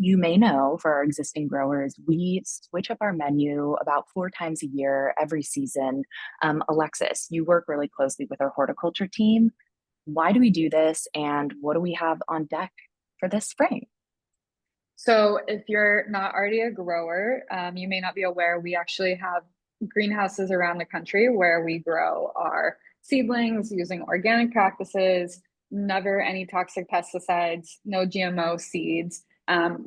you may know for our existing growers, we switch up our menu about 4 times a year, every season. Alexis, you work really closely with our horticulture team. Why do we do this, and what do we have on deck for this spring? So, if you're not already a grower, you may not be aware, we actually have greenhouses around the country where we grow our seedlings using organic practices, never any toxic pesticides, no GMO seeds.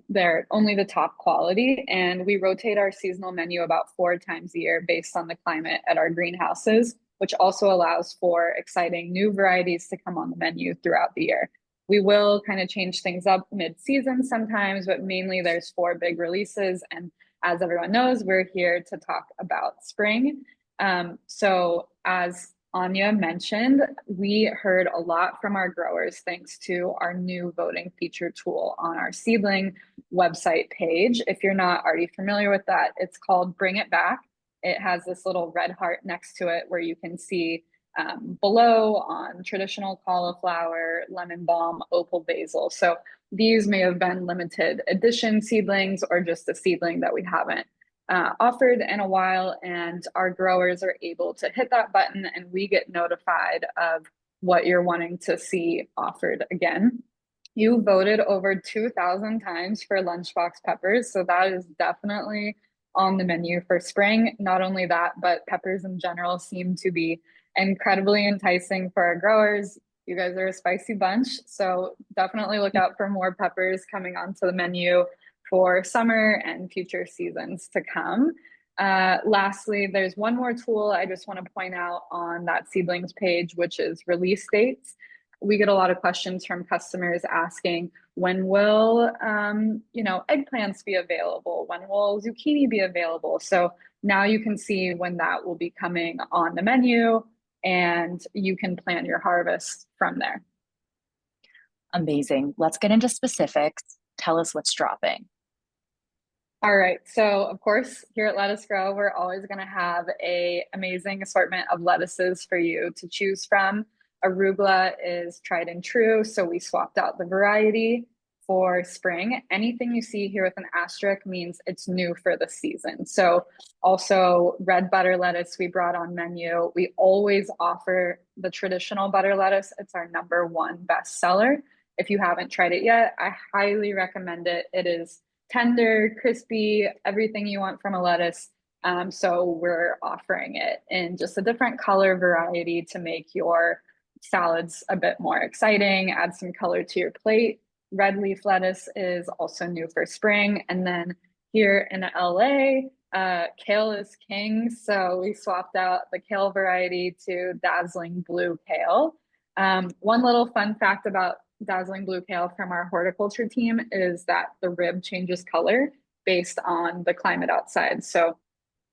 They're only the top quality, and we rotate our seasonal menu about 4 times a year based on the climate at our greenhouses, which also allows for exciting new varieties to come on the menu throughout the year. We will kind of change things up mid-season sometimes, but mainly there's 4 big releases. And as everyone knows, we're here to talk about spring. So as Anya mentioned, we heard a lot from our growers thanks to our new voting feature tool on our seedling website page. If you're not already familiar with that, it's called Bring It Back. It has this little red heart next to it where you can see below on traditional cauliflower, lemon balm, opal basil. So these may have been limited edition seedlings or just a seedling that we haven't offered in a while. And our growers are able to hit that button and we get notified of what you're wanting to see offered again. You voted over 2,000 times for lunchbox peppers. So that is definitely on the menu for spring. Not only that, but peppers in general seem to be incredibly enticing for our growers. You guys are a spicy bunch, so definitely look out for more peppers coming onto the menu for summer and future seasons to come. Lastly, there's one more tool I just want to point out on that seedlings page, which is release dates. We get a lot of questions from customers asking, when will eggplants be available? When will zucchini be available? So now you can see when that will be coming on the menu, and you can plan your harvest from there. Amazing. Let's get into specifics. Tell us what's dropping. All right. So, of course, here at Lettuce Grow, we're always going to have an amazing assortment of lettuces for you to choose from. Arugula is tried and true, so we swapped out the variety for spring. Anything you see here with an asterisk means it's new for the season. So also red butter lettuce we brought on menu. We always offer the traditional butter lettuce. It's our #1 bestseller. If you haven't tried it yet, I highly recommend it. It is tender, crispy, everything you want from a lettuce. So we're offering it in just a different color variety to make your salads a bit more exciting, add some color to your plate. Red leaf lettuce is also new for spring. And then here in LA, kale is king. So we swapped out the kale variety to dazzling blue kale. One little fun fact about dazzling blue kale from our horticulture team is that the rib changes color based on the climate outside. So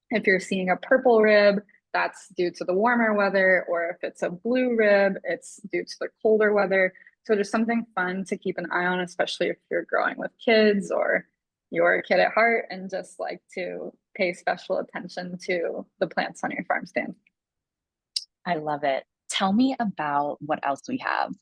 if you're seeing a purple rib, that's due to the warmer weather, or if it's a blue rib, it's due to the colder weather. So there's something fun to keep an eye on, especially if you're growing with kids or you're a kid at heart and just like to pay special attention to the plants on your farm stand. I love it. Tell me about what else we have.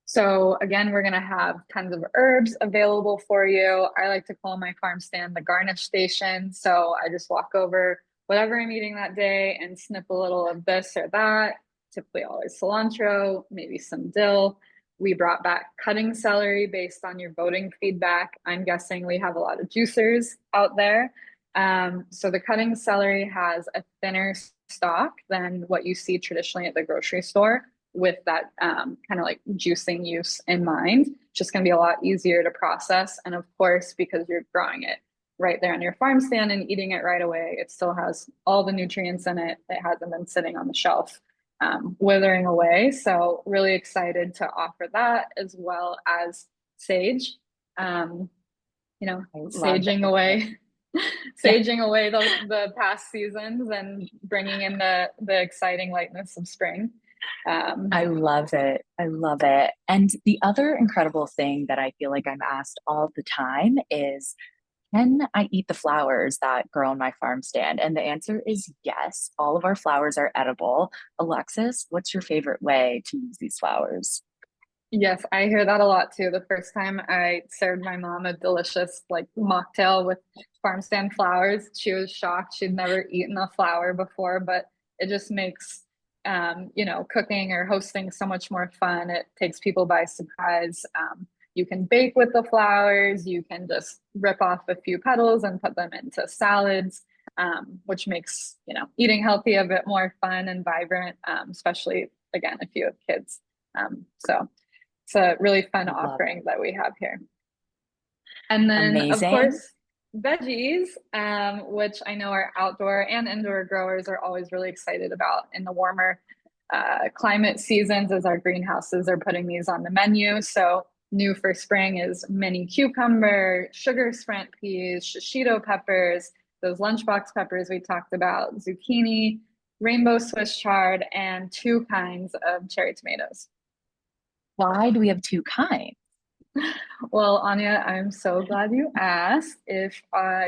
So again, we're going to have tons of herbs available for you. I like to call my farm stand the garnish station. So I just walk over whatever I'm eating that day and snip a little of this or that, typically always cilantro, maybe some dill. We brought back cutting celery based on your voting feedback. I'm guessing we have a lot of juicers out there. So the cutting celery has a thinner stalk than what you see traditionally at the grocery store, with that kind of like juicing use in mind. Just going to be a lot easier to process. And of course, because you're growing it right there on your farm stand and eating it right away, it still has all the nutrients in it. It hasn't been sitting on the shelf withering away. So really excited to offer that, as well as sage, saging away. Yeah, Saging away the past seasons and bringing in the exciting lightness of spring. I love it. I love it. And the other incredible thing that I feel like I'm asked all the time is, can I eat the flowers that grow on my farm stand? And the answer is yes. All of our flowers are edible. Alexis, what's your favorite way to use these flowers? Yes, I hear that a lot too. The first time I served my mom a delicious like mocktail with farm stand flowers, she was shocked. She'd never eaten a flower before, but it just makes cooking or hosting so much more fun. It takes people by surprise. You can bake with the flowers, you can just rip off a few petals and put them into salads, which makes, eating healthy a bit more fun and vibrant, especially again if you have kids. So it's a really fun Love offering that we have here. And then, of amazing. course, veggies, which I know our outdoor and indoor growers are always really excited about in the warmer climate seasons as our greenhouses are putting these on the menu. So, new for spring is mini cucumber, sugar sprint peas, shishito peppers, those lunchbox peppers we talked about, zucchini, rainbow Swiss chard, and two kinds of cherry tomatoes. Why do we have two kinds? Well, Anya, I'm so glad you asked. If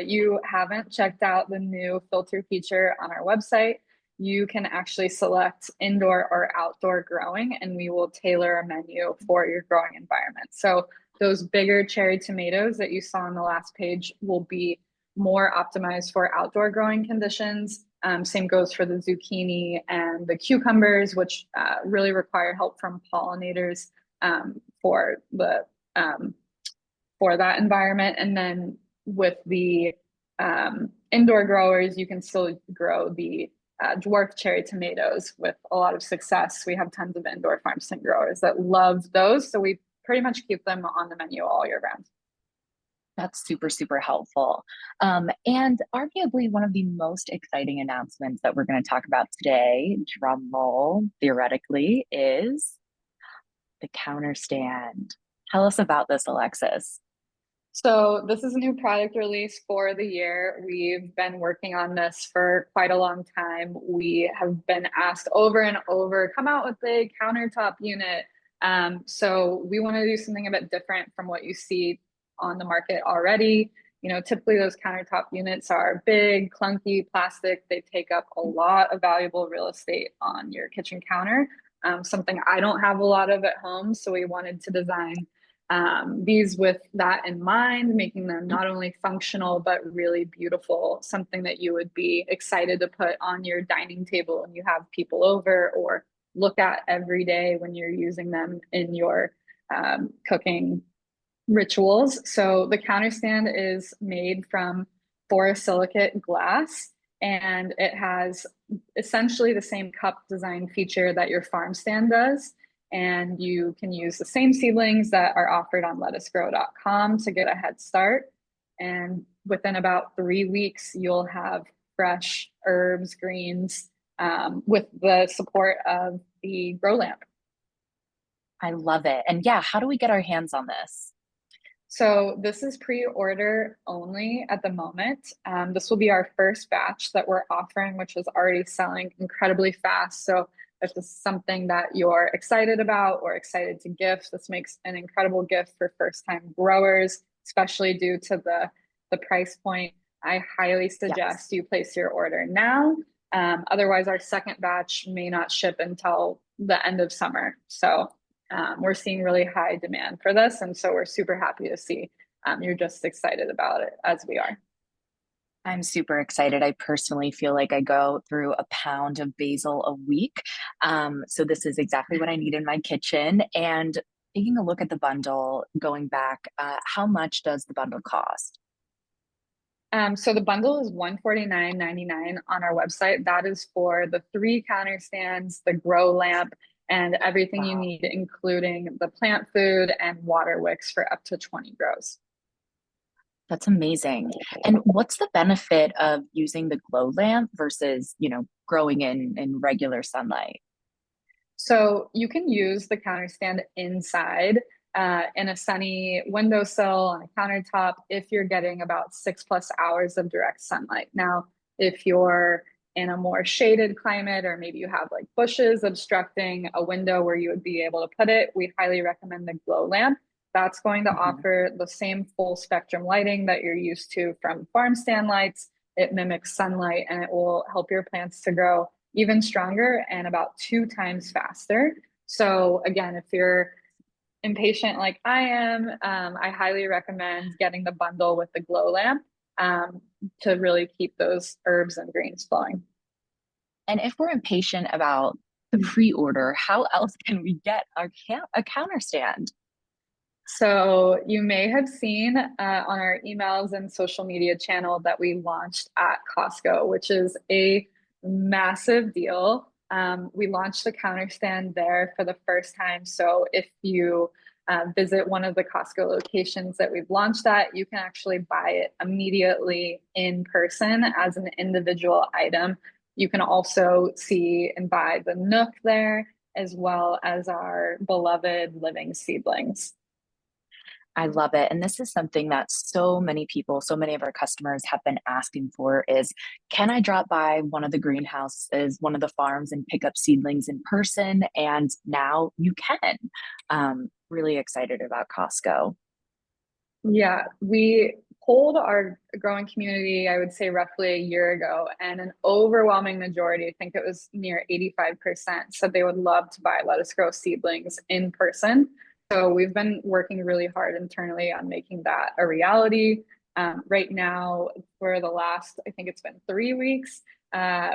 you haven't checked out the new filter feature on our website, you can actually select indoor or outdoor growing, and we will tailor a menu for your growing environment. So, those bigger cherry tomatoes that you saw on the last page will be more optimized for outdoor growing conditions. Same goes for the zucchini and the cucumbers, which really require help from pollinators for the um, for that environment. And then with the indoor growers, you can still grow the dwarf cherry tomatoes with a lot of success. We have tons of indoor farm stand growers that love those. So we pretty much keep them on the menu all year round. That's super, super helpful. And arguably one of the most exciting announcements that we're going to talk about today, drum roll, theoretically, is the counterstand. Tell us about this, Alexis. So this is a new product release for the year. We've been working on this for quite a long time. We have been asked over and over, come out with a countertop unit. So we want to do something a bit different from what you see on the market already. Typically those countertop units are big, clunky plastic. They take up a lot of valuable real estate on your kitchen counter. Something I don't have a lot of at home. So we wanted to design these with that in mind, making them not only functional, but really beautiful, something that you would be excited to put on your dining table when you have people over or look at every day when you're using them in your cooking rituals. So the counter stand is made from borosilicate glass and it has essentially the same cup design feature that your farm stand does. And you can use the same seedlings that are offered on lettucegrow.com to get a head start. And within about 3 weeks, you'll have fresh herbs, greens, with the support of the grow lamp. I love it. And yeah, how do we get our hands on this? So this is pre-order only at the moment. This will be our first batch that we're offering, which is already selling incredibly fast. So if this is something that you're excited about or excited to gift, this makes an incredible gift for first-time growers, especially due to the price point. I highly Yes. suggest you place your order now. Otherwise, our second batch may not ship until the end of summer. So we're seeing really high demand for this. And so we're super happy to see you're just excited about it as we are. I'm super excited. I personally feel like I go through a pound of basil a week. So this is exactly what I need in my kitchen. And taking a look at the bundle, going back, how much does the bundle cost? So the bundle is $149.99 on our website. That is for the three counter stands, the grow lamp, and everything you Wow, need, including the plant food and water wicks for up to 20 grows. that's amazing. And what's the benefit of using the glow lamp versus, growing in regular sunlight? So you can use the counter stand inside in a sunny windowsill on a countertop if you're getting about 6+ hours of direct sunlight. Now, if you're in a more shaded climate, or maybe you have like bushes obstructing a window where you would be able to put it, we highly recommend the glow lamp. That's going to Mhm. offer the same full spectrum lighting that you're used to from farm stand lights. It mimics sunlight and it will help your plants to grow even stronger and about 2 times faster. So again, if you're impatient like I am, I highly recommend getting the bundle with the glow lamp um, to really keep those herbs and greens flowing. And if we're impatient about the pre-order, how else can we get a counter stand? So you may have seen on our emails and social media channel that we launched at Costco, which is a massive deal. We launched the counter stand there for the first time. So if you visit one of the Costco locations that we've launched at, you can actually buy it immediately in person as an individual item. You can also see and buy the Nook there, as well as our beloved living seedlings. I love it. And this is something that so many people, so many of our customers have been asking for is, can I drop by one of the greenhouses, one of the farms and pick up seedlings in person? And now you can. Really excited about Costco. Yeah, we polled our growing community, I would say roughly a year ago, and an overwhelming majority, I think it was near 85%, said they would love to buy Lettuce Grow seedlings in person. So we've been working really hard internally on making that a reality. Right now, for the last, I think it's been 3 weeks,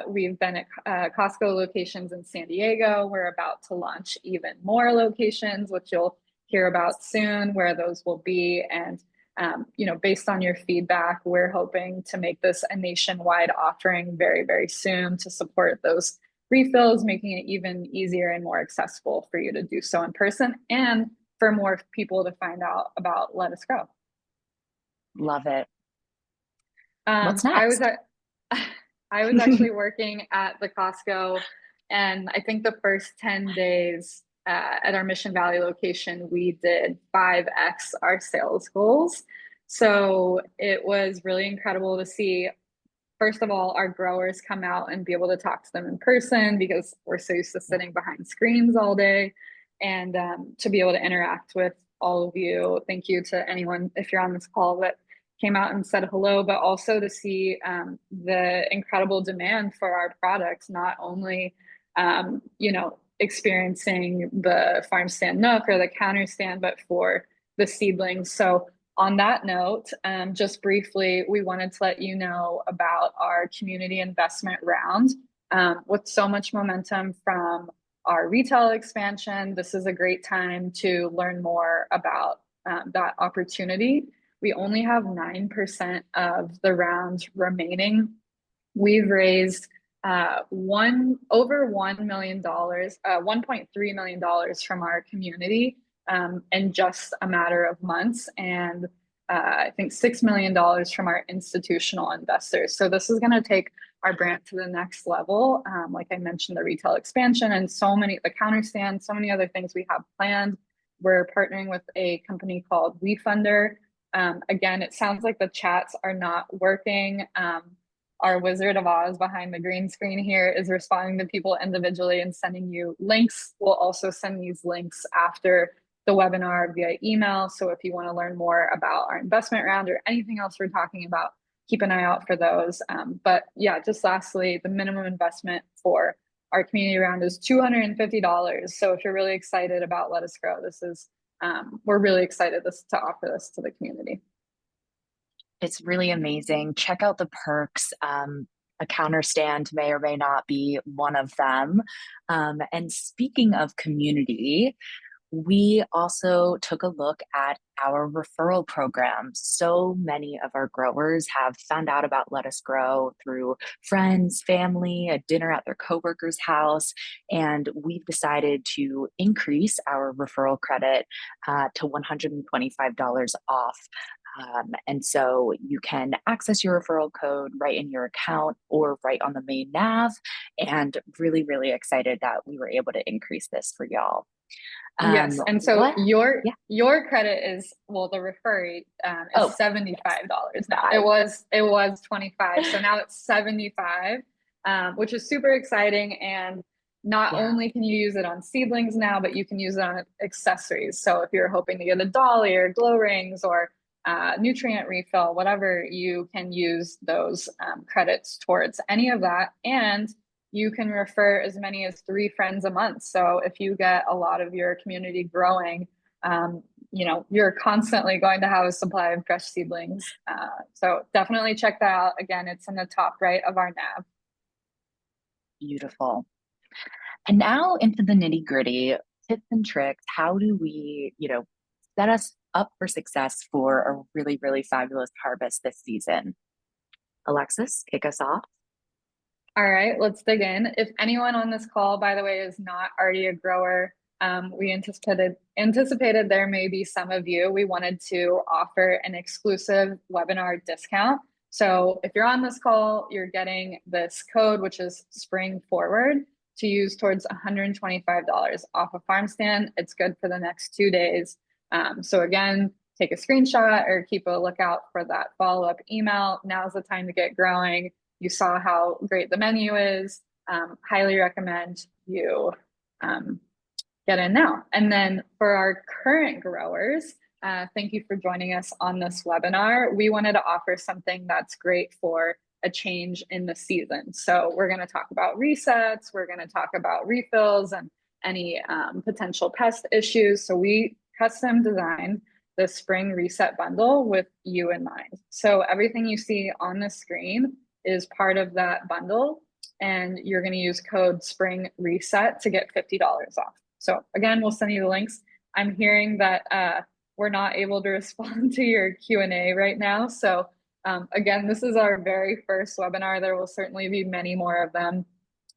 we've been at Costco locations in San Diego. We're about to launch even more locations, which you'll hear about soon where those will be. And, based on your feedback, we're hoping to make this a nationwide offering very, very soon to support those refills, making it even easier and more accessible for you to do so in person and for more people to find out about Lettuce Grow. Love it. What's I was next? at, I was actually working at the Costco, and I think the first 10 days at our Mission Valley location, we did 5x our sales goals. So it was really incredible to see, first of all, our growers come out and be able to talk to them in person because we're so used to sitting behind screens all day. And to be able to interact with all of you. Thank you to anyone, if you're on this call, that came out and said hello, but also to see the incredible demand for our products, not only, experiencing the farm stand nook or the counter stand, but for the seedlings. So on that note, just briefly, we wanted to let you know about our community investment round. With so much momentum from our retail expansion, this is a great time to learn more about that opportunity. We only have 9% of the round remaining. We've raised $1 million, $1.3 million from our community in just a matter of months, and I think $6 million from our institutional investors. So this is going to take our brand to the next level. Like I mentioned, the retail expansion and the counter stand, so many other things we have planned. We're partnering with a company called WeFunder. Again, it sounds like the chats are not working. Our Wizard of Oz behind the green screen here is responding to people individually and sending you links. We'll also send these links after the webinar via email. So if you want to learn more about our investment round or anything else we're talking about, keep an eye out for those. But yeah, just lastly, the minimum investment for our community round is $250. So if you're really excited about Let Us Grow, we're really excited to offer this to the community. It's really amazing. Check out the perks. A counter stand may or may not be one of them. And speaking of community, we also took a look at our referral program. So many of our growers have found out about Let Us Grow through friends, family, a dinner at their coworker's house, and we've decided to increase our referral credit to $125 off. And so you can access your referral code right in your account or right on the main nav. And really, really excited that we were able to increase this for y'all. Yes, and so What? your Yeah. your credit is, well, the referee Oh, is $75 now. I, It was 25, so now it's 75, which is super exciting. And not yeah. only can you use it on seedlings now, but you can use it on accessories. So if you're hoping to get a dolly or glow rings or nutrient refill, whatever, you can use those credits towards any of that. And you can refer as many as 3 friends a month. So if you get a lot of your community growing um, you're constantly going to have a supply of fresh seedlings. So definitely check that out. Again, it's in the top right of our nav. Beautiful. And now into the nitty gritty tips and tricks. How do we, set us up for success for a really, really fabulous harvest this season? Alexis, kick us off. All right, let's dig in. If anyone on this call, by the way, is not already a grower, we anticipated there may be some of you. We wanted to offer an exclusive webinar discount. So if you're on this call, you're getting this code, which is Spring Forward, to use towards $125 off a farm stand. It's good for the next 2 days. So again, take a screenshot or keep a lookout for that follow-up email. Now's the time to get growing. You saw how great the menu is. Highly recommend you get in now. And then for our current growers, thank you for joining us on this webinar. We wanted to offer something that's great for a change in the season. So we're going to talk about resets. We're going to talk about refills and any potential pest issues. So we custom designed the spring reset bundle with you in mind. So everything you see on the screen is part of that bundle, and you're going to use code spring reset to get $50 off. So again, we'll send you the links. I'm hearing that we're not able to respond to your Q&A right now. So again, this is our very first webinar. There will certainly be many more of them.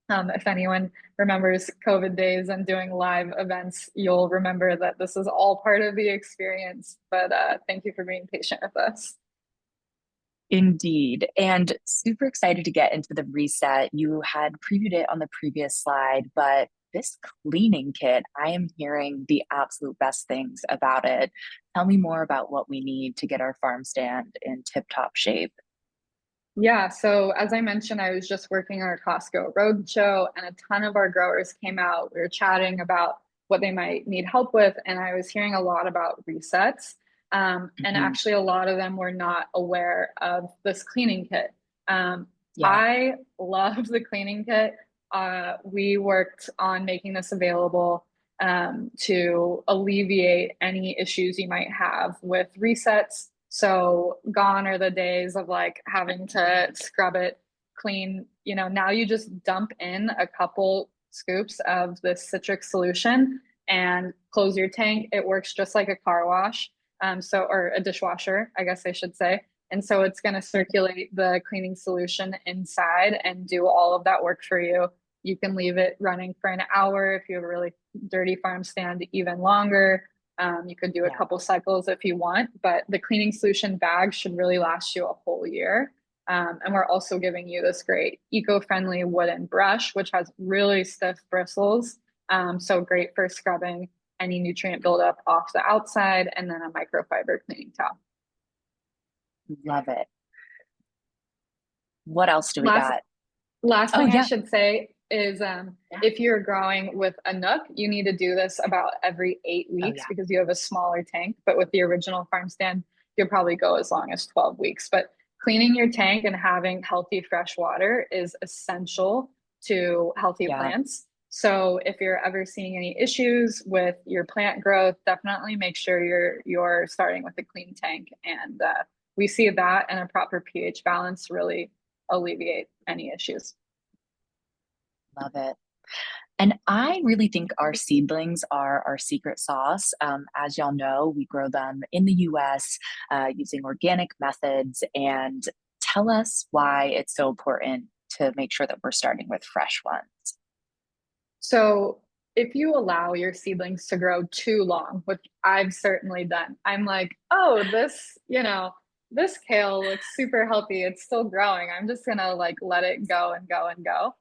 If anyone remembers COVID days and doing live events, you'll remember that this is all part of the experience. But thank you for being patient with us. Indeed. And super excited to get into the reset. You had previewed it on the previous slide, but this cleaning kit, I am hearing the absolute best things about it. Tell me more about what we need to get our farm stand in tip-top shape. Yeah, so as I mentioned, I was just working our Costco roadshow and a ton of our growers came out. We were chatting about what they might need help with, and I was hearing a lot about resets. And Mhm. actually, a lot of them were not aware of this cleaning kit. Yeah, I love the cleaning kit. We worked on making this available to alleviate any issues you might have with resets. So gone are the days of like having to scrub it clean. Now you just dump in a couple scoops of this citric solution and close your tank. It works just like a car wash. Or a dishwasher, I guess I should say. And so it's going to circulate the cleaning solution inside and do all of that work for you. You can leave it running for an hour if you have a really dirty farm stand, even longer. You could do a yeah. couple cycles if you want, but the cleaning solution bag should really last you a whole year. And we're also giving you this great eco-friendly wooden brush, which has really stiff bristles. So great for scrubbing any nutrient buildup off the outside, and then a microfiber cleaning towel. Love it. What else do we Last got? Last Oh, thing I yeah. should say is Yeah. if you're growing with a nook, you need to do this about every 8 Oh, weeks yeah. because you have a smaller tank. But with the original farm stand, you'll probably go as long as 12 weeks. But cleaning your tank and having healthy fresh water is essential to healthy Yeah. plants. So if you're ever seeing any issues with your plant growth, definitely make sure you're starting with a clean tank. And we see that and a proper pH balance really alleviate any issues. Love it. And I really think our seedlings are our secret sauce. As y'all know, we grow them in the US using organic methods. And tell us why it's so important to make sure that we're starting with fresh ones. So if you allow your seedlings to grow too long, which I've certainly done, I'm like, oh, this kale looks super healthy. It's still growing. I'm just gonna like let it go and go and go.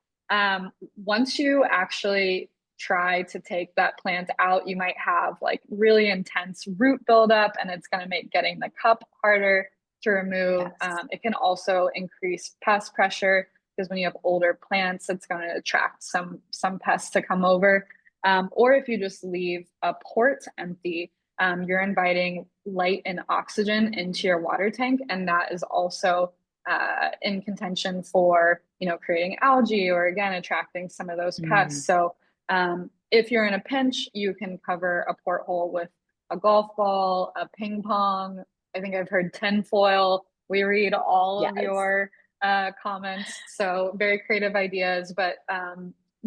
Once you actually try to take that plant out, you might have like really intense root buildup, and it's gonna make getting the cup harder to remove. Yes. It can also increase pest pressure because when you have older plants, it's going to attract some pests to come over. Or if you just leave a port empty, you're inviting light and oxygen into your water tank, and that is also in contention for creating algae or again attracting some of those Mm, pests. So if you're in a pinch, you can cover a porthole with a golf ball, a ping pong. I think I've heard tinfoil. We read all of Yes. your comments, so very creative ideas, but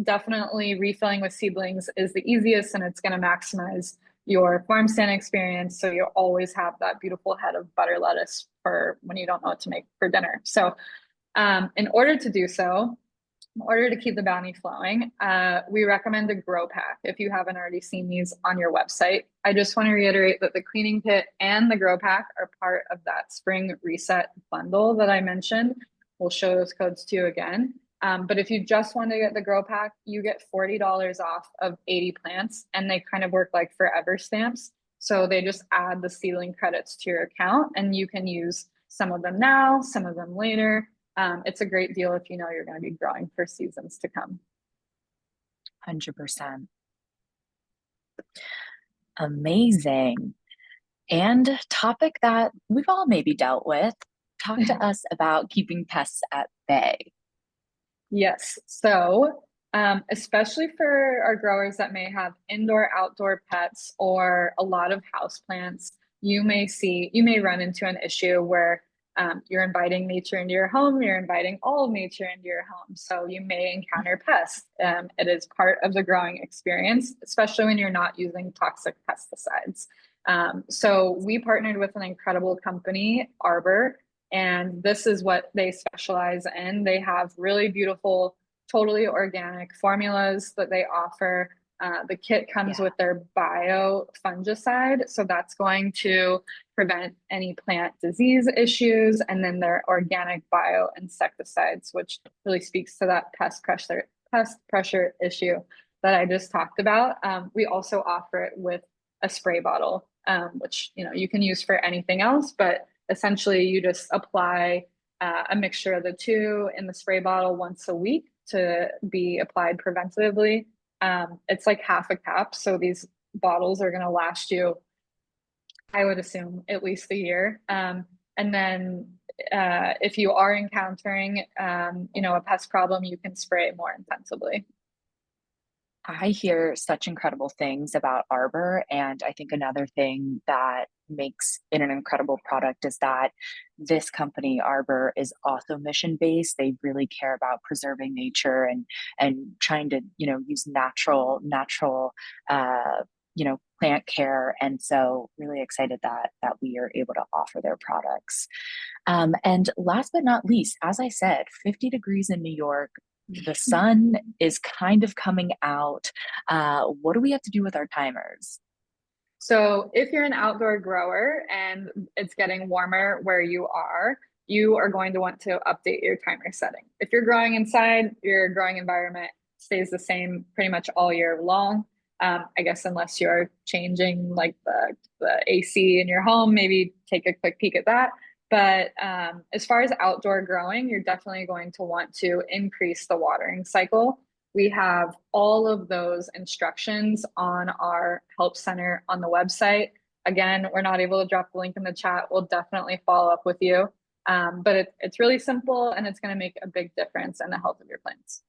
definitely refilling with seedlings is the easiest and it's going to maximize your farm stand experience. So you'll always have that beautiful head of butter lettuce for when you don't know what to make for dinner. So in order to do so, in order to keep the bounty flowing, we recommend a grow pack if you haven't already seen these on your website. I just want to reiterate that the cleaning kit and the grow pack are part of that spring reset bundle that I mentioned. We'll show those codes to you again. But if you just want to get the grow pack, you get $40 off of 80 plants, and they kind of work like forever stamps. So they just add the seedling credits to your account, and you can use some of them now, some of them later. It's a great deal if you know you're going to be growing for seasons to come. 100%. Amazing. And topic that we've all maybe dealt with. Talk to us about keeping pests at bay. Yes. So, especially for our growers that may have indoor, outdoor pets or a lot of houseplants, you may run into an issue where you're inviting nature into your home, you're inviting all of nature into your home. So you may encounter pests. It is part of the growing experience, especially when you're not using toxic pesticides. So we partnered with an incredible company, Arber, and this is what they specialize in. They have really beautiful, totally organic formulas that they offer. The kit comes Yeah. with their bio fungicide, so that's going to prevent any plant disease issues, and then their organic bio insecticides, which really speaks to that pest pressure issue that I just talked about. We also offer it with a spray bottle, which you can use for anything else, but essentially you just apply a mixture of the two in the spray bottle once a week to be applied preventatively. It's like half a cap, so these bottles are going to last you, I would assume, at least a year. And then if you are encountering, a pest problem, you can spray more intensively. I hear such incredible things about Arbor, and I think another thing that makes it an incredible product is that this company, Arbor, is also mission based. They really care about preserving nature and trying to use natural plant care. And so really excited that we are able to offer their products. And last but not least, as I said, 50 degrees in New York. The sun is kind of coming out. What do we have to do with our timers? So if you're an outdoor grower and it's getting warmer where you are going to want to update your timer setting. If you're growing inside, your growing environment stays the same pretty much all year long. I guess unless you're changing like the AC in your home, maybe take a quick peek at that. But as far as outdoor growing, you're definitely going to want to increase the watering cycle. We have all of those instructions on our help center on the website. Again, we're not able to drop the link in the chat. We'll definitely follow up with you. But it's really simple and it's going to make a big difference in the health of your plants.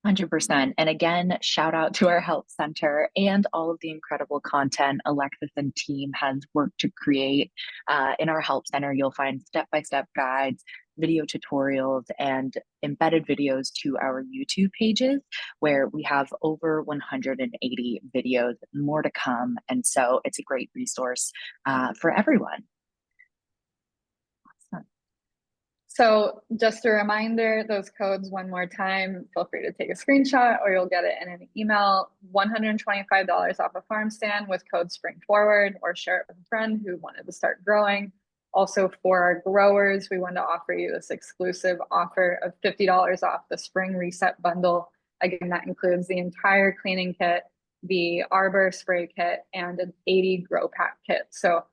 100%. And again, shout out to our help center and all of the incredible content Alexis and team has worked to create. In our help center, you'll find step-by-step guides, video tutorials, and embedded videos to our YouTube pages, where we have over 180 videos, more to come. And so it's a great resource for everyone. Awesome. So just a reminder, those codes one more time, feel free to take a screenshot or you'll get it in an email. $125 off a farm stand with code Spring Forward, or share it with a friend who wanted to start growing. Also for our growers, we want to offer you this exclusive offer of $50 off the Spring Reset Bundle. Again, that includes the entire cleaning kit, the Arbor spray kit, and an 80 grow pack kit. So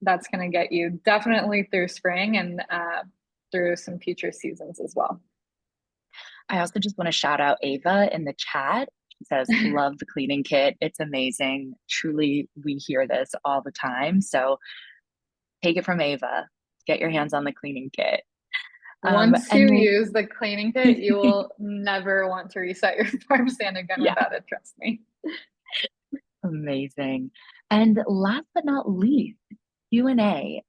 that's going to get you definitely through spring and through some future seasons as well. I also just want to shout out Ava in the chat. She says, love the cleaning kit. It's amazing. Truly, we hear this all the time. So take it from Ava. Get your hands on the cleaning kit. Once you use the cleaning kit, you will never want to reset your farm stand again yeah, without it, trust me. amazing. And last but not least, Q&A.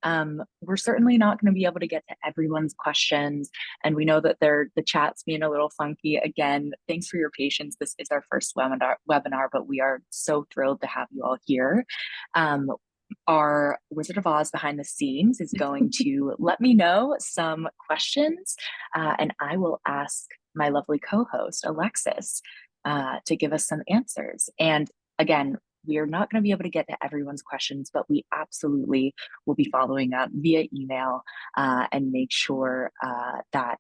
We're certainly not going to be able to get to everyone's questions, and we know that the chat's being a little funky. Again, thanks for your patience. This is our first webinar, but we are so thrilled to have you all here. Our Wizard of Oz behind the scenes is going to let me know some questions, and I will ask my lovely co-host, Alexis, to give us some answers. And again, we are not going to be able to get to everyone's questions, but we absolutely will be following up via email and make sure that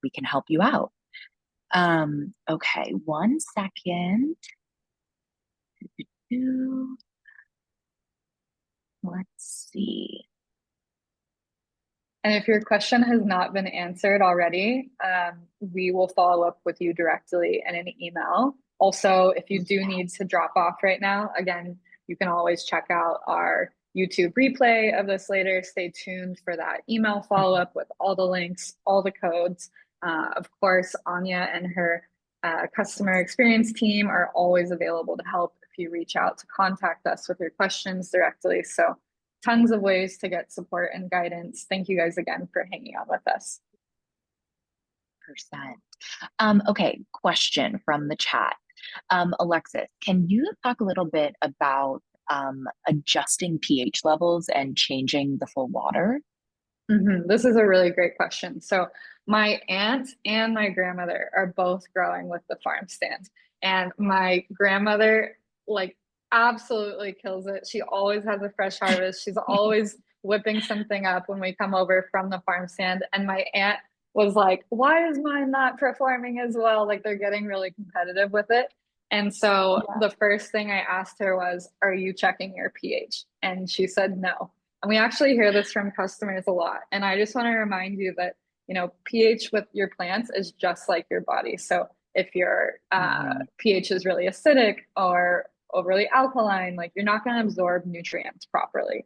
we can help you out. Okay, 1 second. Let's see. And if your question has not been answered already, we will follow up with you directly in an email. Also, if you do need to drop off right now, again, you can always check out our YouTube replay of this later. Stay tuned for that email follow-up with all the links, all the codes. Of course, Anya and her customer experience team are always available to help if you reach out to contact us with your questions directly. So tons of ways to get support and guidance. Thank you guys again for hanging out with us. Okay, question from the chat. Alexis, can you talk a little bit about adjusting pH levels and changing the full water? This is a really great question. So my aunt and my grandmother are both growing with the farm stand, and my grandmother like absolutely kills it. She always has a fresh harvest. She's always whipping something up when we come over from the farm stand. And my aunt was like, why is mine not performing as well? Like they're getting really competitive with it. And so the first thing I asked her was, are you checking your pH? And she said no. And we actually hear this from customers a lot. And I just want to remind you that, you know, pH with your plants is just like your body. So if your pH is really acidic or overly alkaline, like you're not going to absorb nutrients properly.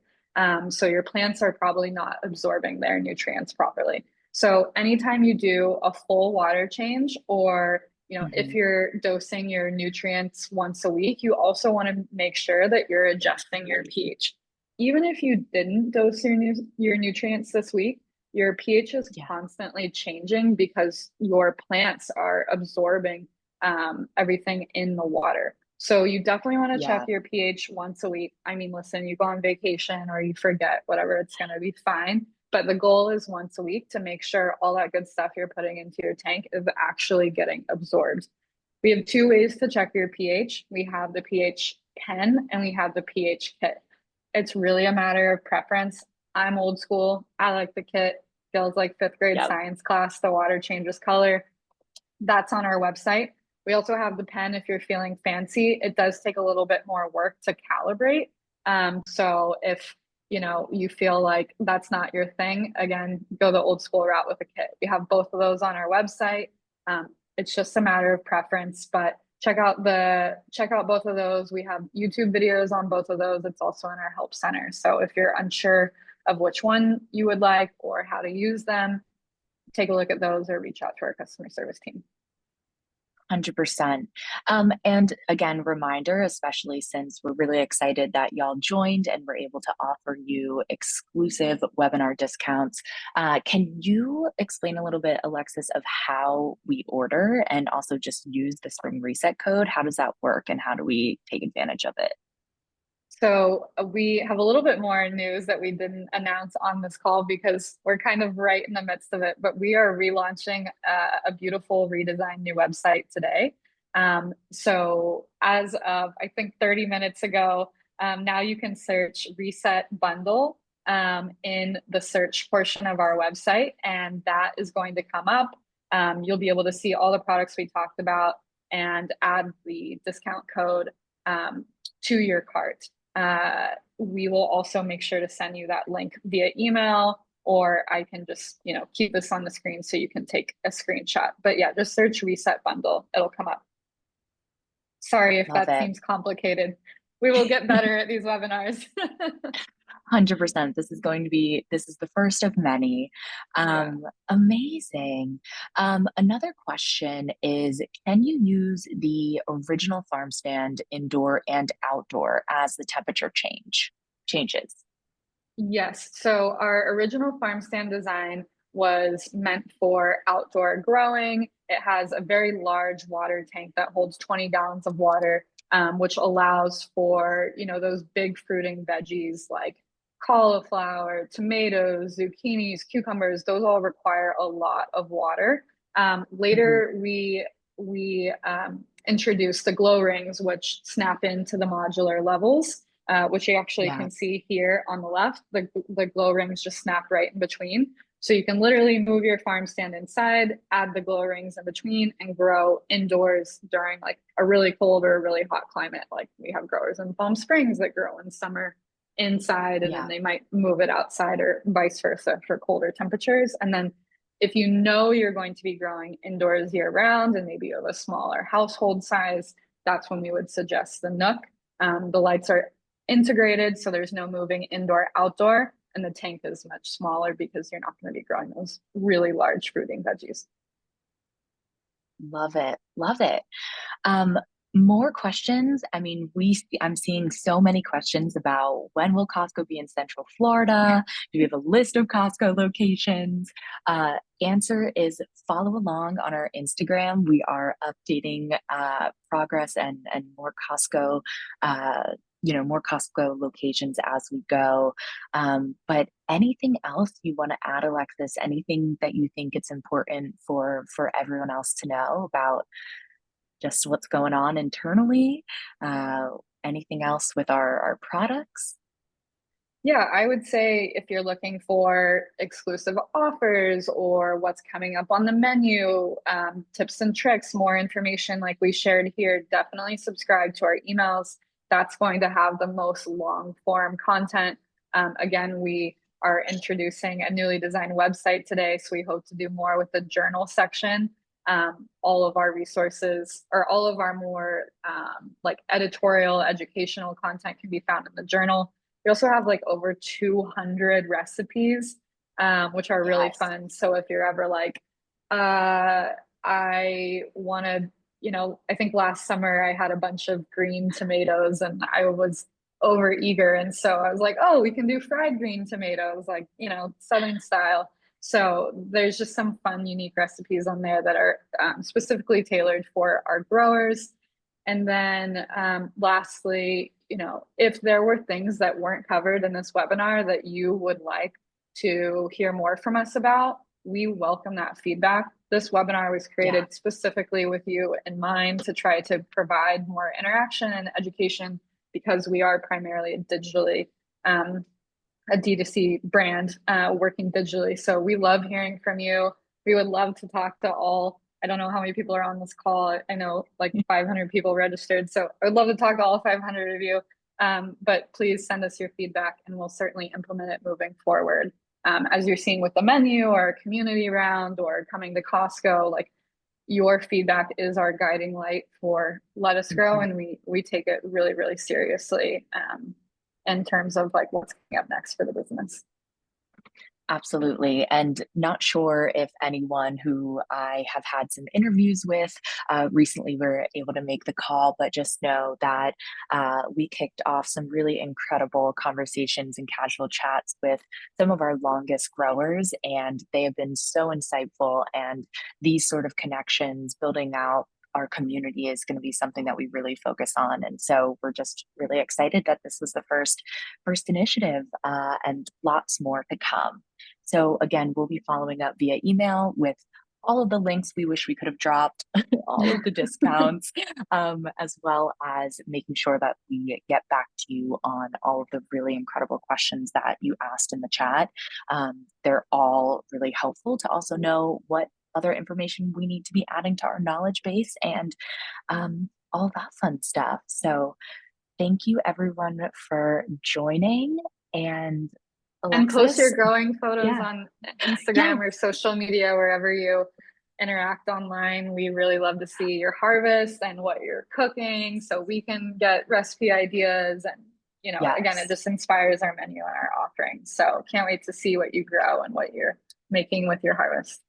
So your plants are probably not absorbing their nutrients properly. So anytime you do a full water change, or you know, if you're dosing your nutrients once a week, you also want to make sure that you're adjusting your pH. Even if you didn't dose your nutrients this week, your pH is constantly changing because your plants are absorbing everything in the water. So you definitely want to check your pH once a week. I mean, listen, you go on vacation or you forget, whatever, it's going to be fine. But the goal is once a week to make sure all that good stuff you're putting into your tank is actually getting absorbed. We have two ways to check your pH. We have the pH pen and we have the pH kit. It's really a matter of preference. I'm old school. I like the kit. Feels like fifth grade science class. The water changes color. That's on our website. We also have the pen if you're feeling fancy. It does take a little bit more work to calibrate. So if you know you feel like that's not your thing, again, go the old school route with a kit. We have both of those on our website. It's just a matter of preference, but check out both of those. We have YouTube videos on both of those. It's also in our help center. So if you're unsure of which one you would like or how to use them, take a look at those or reach out to our customer service team. 100%. And again, reminder, especially since we're really excited that y'all joined and we're able to offer you exclusive webinar discounts. Can you explain a little bit, Alexis, of how we order and also just use the spring reset code? How does that work and how do we take advantage of it? So we have a little bit more news that we didn't announce on this call because we're kind of right in the midst of it, but we are relaunching a beautiful redesigned new website today. So as of, I think 30 minutes ago, now you can search Reset Bundle in the search portion of our website, and that is going to come up. You'll be able to see all the products we talked about and add the discount code to your cart. We will also make sure to send you that link via email, or I can just, you know, keep this on the screen so you can take a screenshot. But yeah, just search Reset Bundle. It'll come up. Sorry if that seems complicated. We will get better at these webinars. 100%. This is the first of many. Yeah. Amazing. Another question is, can you use the original farm stand indoor and outdoor as the temperature changes? Yes. So our original farm stand design was meant for outdoor growing. It has a very large water tank that holds 20 gallons of water, which allows for, those big fruiting veggies like cauliflower, tomatoes, zucchinis, cucumbers. Those all require a lot of water. Mhm. Later, we introduced the glow rings, which snap into the modular levels, which you actually Yeah, can see here on the left. The glow rings just snap right in between. So you can literally move your farm stand inside, add the glow rings in between, and grow indoors during like a really cold or a really hot climate. Like we have growers in Palm Springs that grow in summer inside, and then yeah, they might move it outside or vice versa for colder temperatures. And then if you know you're going to be growing indoors year round and maybe you have a smaller household size, that's when we would suggest the Nook. The lights are integrated, so there's no moving indoor outdoor, and the tank is much smaller because you're not going to be growing those really large fruiting veggies. love it. Love it. Um, More questions. I mean, I'm seeing so many questions about when will Costco be in Central Florida? Do we have a list of Costco locations? Answer is follow along on our Instagram. We are updating progress and more Costco, more Costco locations as we go. But anything else you want to add, Alexis? Anything that you think it's important for everyone else to know about just what's going on internally? Uh, Anything else with our products? Yeah, I would say if you're looking for exclusive offers or what's coming up on the menu, tips and tricks, more information like we shared here, definitely subscribe to our emails. That's going to have the most long form content. Again, we are introducing a newly designed website today, so we hope to do more with the journal section. All of our resources or all of our more like editorial, educational content can be found in the journal. We also have like over 200 recipes, which are really Yes. fun. So if you're ever like, uh, I want to, I think last summer I had a bunch of green tomatoes and I was over eager. And so I was like, oh, we can do fried green tomatoes, like, Southern style. So there's just some fun, unique recipes on there that are specifically tailored for our growers. And then lastly, if there were things that weren't covered in this webinar that you would like to hear more from us about, we welcome that feedback. This webinar was Yeah. created specifically with you in mind to try to provide more interaction and education because we are primarily um, a D2C brand working digitally. So we love hearing from you. We would love to talk to all. I don't know how many people are on this call. I know like 500 people registered. So I would love to talk to all 500 of you. But please send us your feedback and we'll certainly implement it moving forward. As you're seeing with the menu or community round or coming to Costco, like your feedback is our guiding light for Let Us Grow, Mhm. and we take it really, really seriously in terms of like what's coming up next for the business. Absolutely. And not sure if anyone who I have had some interviews with recently were able to make the call, but just know that we kicked off some really incredible conversations and casual chats with some of our longest growers, and they have been so insightful. And these sort of connections, building out our community is going to be something that we really focus on. And so we're just really excited that this was the first initiative, and lots more to come. So again, we'll be following up via email with all of the links we wish we could have dropped, all of the discounts, as well as making sure that we get back to you on all of the really incredible questions that you asked in the chat. They're all really helpful to also know what other information we need to be adding to our knowledge base and all that fun stuff. So thank you everyone for joining. And And post your Alexis, growing photos yeah, on yeah, Instagram or social media, wherever you interact online. We really love to see your harvest and what you're cooking so we can get recipe ideas and again, it Yes, just inspires our menu and our offerings. So can't wait to see what you grow and what you're making with your harvest.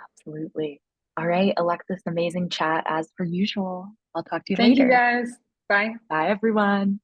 absolutely. All right, Alexis, amazing chat as per usual. I'll talk to you Thank you later. guys. Bye. Bye, everyone.